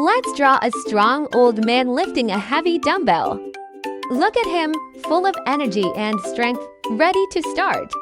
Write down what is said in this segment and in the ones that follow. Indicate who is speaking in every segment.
Speaker 1: Let's draw a strong old man lifting a heavy dumbbell. Look at him, full of energy and strength, ready to start.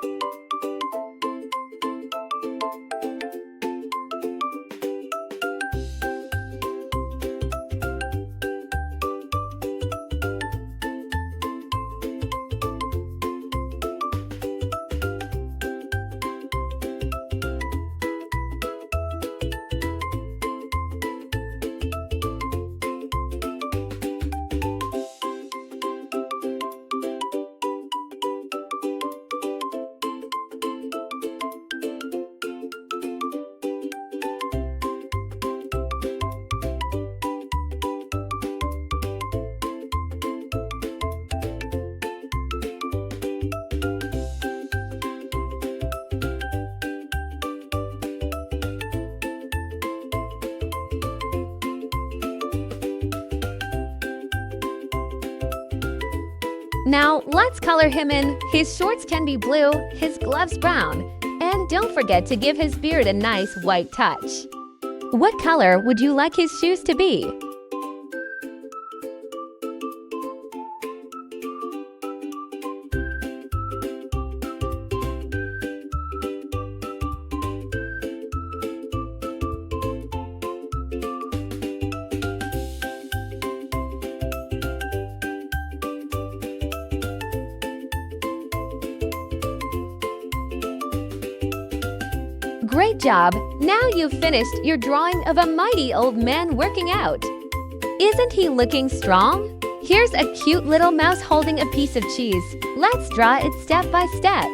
Speaker 1: Now, let's color him in. His shorts can be blue, his gloves brown, and don't forget to give his beard a nice white touch. What color would you like his shoes to be? Great job! Now you've finished your drawing of a mighty old man working out. Isn't he looking strong? Here's a cute little mouse holding a piece of cheese. Let's draw it step by step.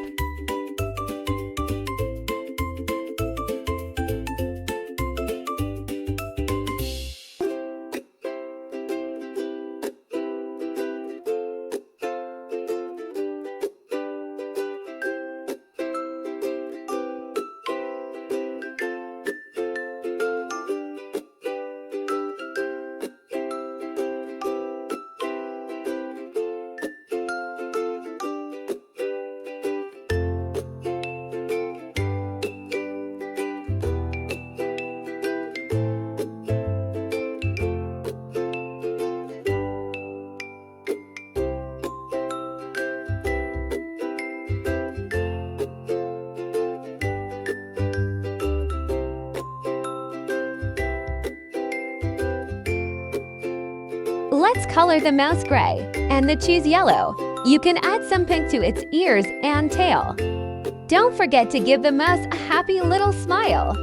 Speaker 1: Let's color the mouse gray and the cheese yellow. You can add some pink to its ears and tail. Don't forget to give the mouse a happy little smile.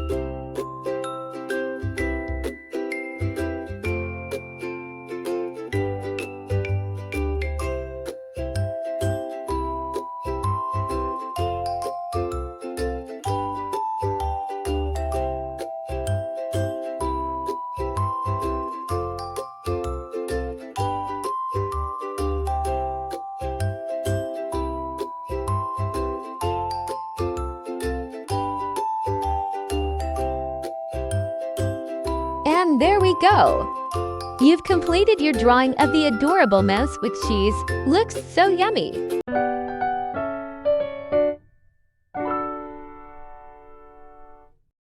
Speaker 1: And there we go! You've completed your drawing of the adorable mouse with cheese. Looks so yummy!